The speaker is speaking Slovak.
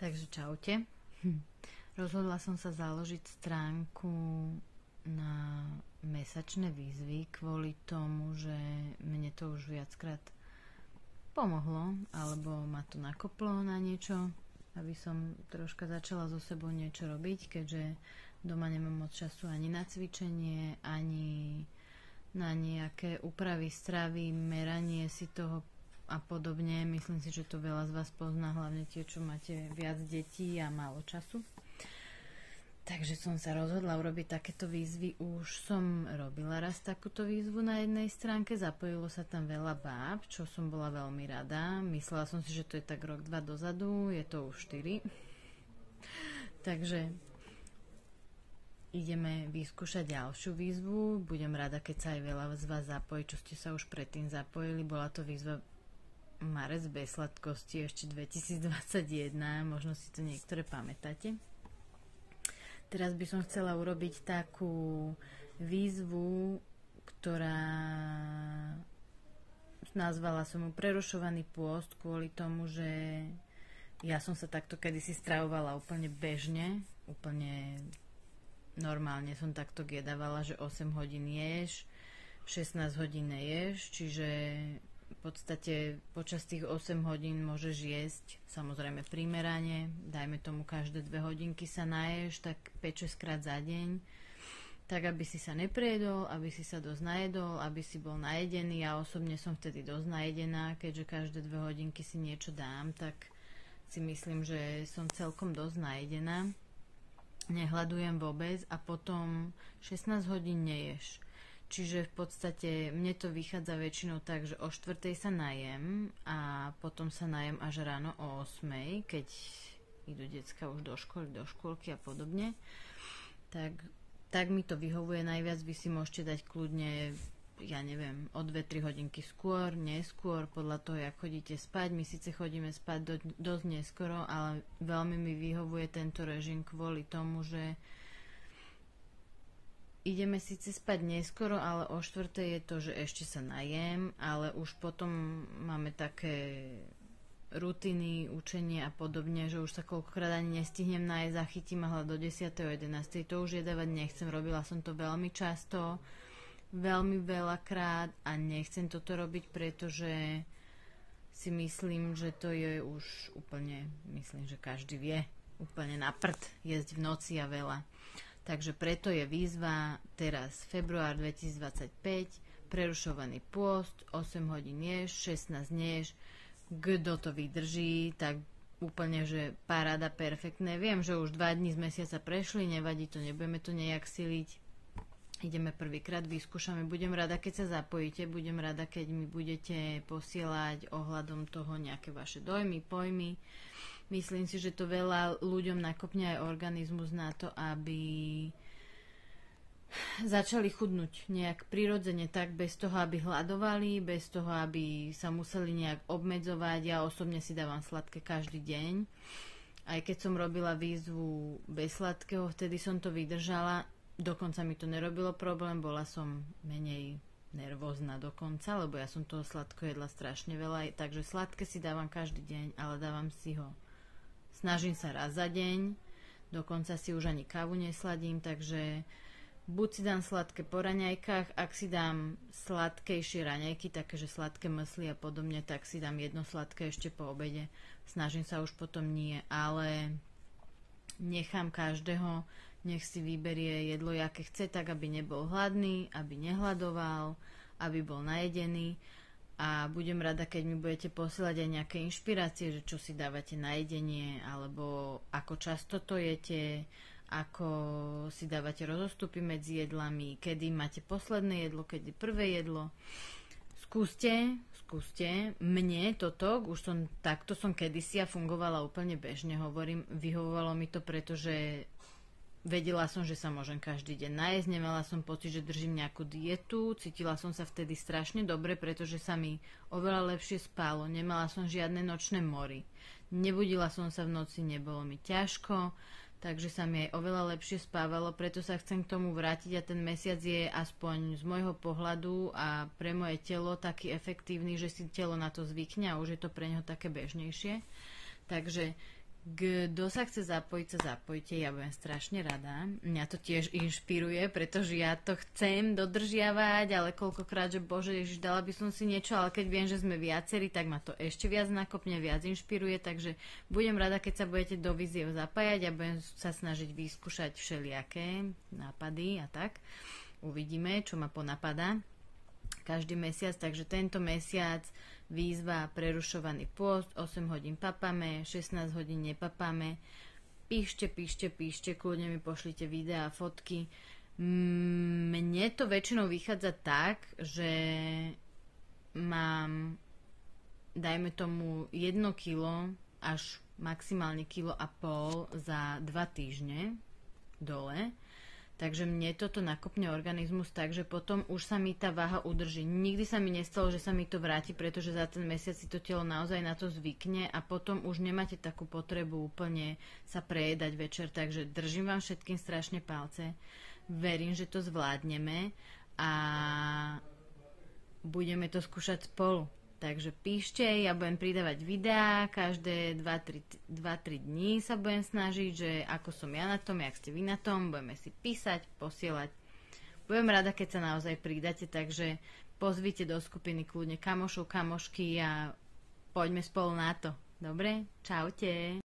Takže čaute. Rozhodla som sa založiť stránku na mesačné výzvy kvôli tomu, že mne to už viackrát pomohlo, alebo ma to nakoplo na niečo, aby som troška začala so sebou niečo robiť, keďže doma nemám moc času ani na cvičenie, ani na nejaké úpravy stravy, meranie si toho a podobne. Myslím si, že to veľa z vás pozná, hlavne tie, čo máte viac detí a málo času. Takže som sa rozhodla urobiť takéto výzvy. Už som robila raz takúto výzvu na jednej stránke, zapojilo sa tam veľa báb, čo som bola veľmi rada. Myslela som si, že to je tak rok, 2 dozadu, je to už 4. Takže ideme vyskúšať ďalšiu výzvu. Budem rada, keď sa aj veľa z vás zapojí, čo ste sa už predtým zapojili. Bola to výzva Marec bez sladkosti ešte 2021, možno si to niektoré pamätáte. Teraz by som chcela urobiť takú výzvu, ktorá nazvala som ju prerušovaný pôst kvôli tomu, že ja som sa takto kedysi stravovala úplne bežne, úplne normálne som takto jedávala, že 8 hodín ješ, 16 hodín neješ, čiže v podstate počas tých 8 hodín môžeš jesť, samozrejme primerane, dajme tomu každé 2 hodinky sa naješ, tak 5-6 krát za deň, tak aby si sa neprejedol, aby si sa dosť najedol, aby si bol najedený. Ja osobne som vtedy dosť najedená, keďže každé 2 hodinky si niečo dám, tak si myslím, že som celkom dosť najedená. Nehľadujem vôbec a potom 16 hodín neješ. Čiže v podstate mne to vychádza väčšinou tak, že o 4:00 sa najem a potom sa najem až ráno o 8:00, keď idú decka už do školy, do škôlky a podobne. Tak mi to vyhovuje najviac. Vy si môžete dať kľudne, ja neviem, o 2-3 hodinky skôr, neskôr, podľa toho, jak chodíte spať. My síce chodíme spať dosť neskoro, ale veľmi mi vyhovuje tento režim kvôli tomu, že ideme síce spať neskoro, ale o 4:00 je to, že ešte sa najem, ale už potom máme také rutiny, učenie a podobne, že už sa koľkokrát ani nestihnem nájsť, zachytím a do 10. o 11:00. To už jedávať nechcem, robila som to veľmi často, veľmi veľakrát a nechcem toto robiť, pretože si myslím, že to je už úplne, myslím, že každý vie, úplne na prd jesť v noci a veľa. Takže preto je výzva teraz február 2025, prerušovaný pôst, 8 hodín ješ, 16 neješ. Kto to vydrží, tak úplne, že paráda, perfektné. Viem, že už 2 dní z mesiaca prešli, nevadí to, nebudeme to nejak siliť. Ideme prvýkrát, vyskúšame. Budem rada, keď sa zapojíte, budem rada, keď mi budete posielať ohľadom toho nejaké vaše dojmy, pojmy. Myslím si, že to veľa ľuďom nakopne aj organizmus na to, aby začali chudnúť nejak prirodzene, tak bez toho, aby hladovali, bez toho, aby sa museli nejak obmedzovať. Ja osobne si dávam sladké každý deň. Aj keď som robila výzvu bez sladkého, vtedy som to vydržala. Dokonca mi to nerobilo problém, bola som menej nervózna dokonca, lebo ja som toho sladko jedla strašne veľa, takže sladké si dávam každý deň, ale dávam si ho. Snažím sa raz za deň, dokonca si už ani kávu nesladím, takže buď si dám sladké po raňajkách, ak si dám sladkejšie raňajky, také, že sladké mysli a podobne, tak si dám jedno sladké ešte po obede. Snažím sa už potom nie, ale nechám každého, nech si vyberie jedlo, aké chce, tak aby nebol hladný, aby nehľadoval, aby bol najedený. A budem rada, keď mi budete posielať aj nejaké inšpirácie, že čo si dávate na jedenie, alebo ako často to jete, ako si dávate rozostupy medzi jedlami, kedy máte posledné jedlo, kedy prvé jedlo. Skúste. Mne toto, takto som kedysi a fungovala úplne bežne, hovorím, vyhovovalo mi to, pretože vedela som, že sa môžem každý deň najesť, nemala som pocit, že držím nejakú dietu, cítila som sa vtedy strašne dobre, pretože sa mi oveľa lepšie spálo, nemala som žiadne nočné mory, nebudila som sa v noci, nebolo mi ťažko, takže sa mi aj oveľa lepšie spávalo, preto sa chcem k tomu vrátiť a ten mesiac je aspoň z môjho pohľadu a pre moje telo taký efektívny, že si telo na to zvykne a už je to pre neho také bežnejšie. Takže Kto sa chce zapojiť, sa zapojte, ja budem strašne rada. Mňa to tiež inšpiruje, pretože ja to chcem dodržiavať, ale koľkokrát, že bože, Ježiš, dala by som si niečo, ale keď viem, že sme viacerí, tak ma to ešte viac nakopne, viac inšpiruje, takže budem rada, keď sa budete do víziev zapájať a budem sa snažiť vyskúšať všelijaké nápady a tak. Uvidíme, čo ma ponapadá každý mesiac, takže tento mesiac výzva prerušovaný pôst, 8 hodín papame, 16 hodín nepapame. Píšte, kľudne mi pošlite videá, fotky. Mne to väčšinou vychádza tak, že mám, dajme tomu, 1 kilo až maximálne 1,5 kg za 2 týždne dole. Takže mne toto nakopne organizmus tak, že potom už sa mi tá váha udrží. Nikdy sa mi nestalo, že sa mi to vráti, pretože za ten mesiac si to telo naozaj na to zvykne a potom už nemáte takú potrebu úplne sa prejedať večer. Takže držím vám všetkým strašne palce. Verím, že to zvládneme a budeme to skúšať spolu. Takže píšte, ja budem pridávať videá, každé 2-3 dní sa budem snažiť, že ako som ja na tom, jak ste vy na tom, budeme si písať, posielať. Budem rada, keď sa naozaj pridáte, takže pozvite do skupiny kľudne kamošov, kamošky a poďme spolu na to. Dobre? Čaute.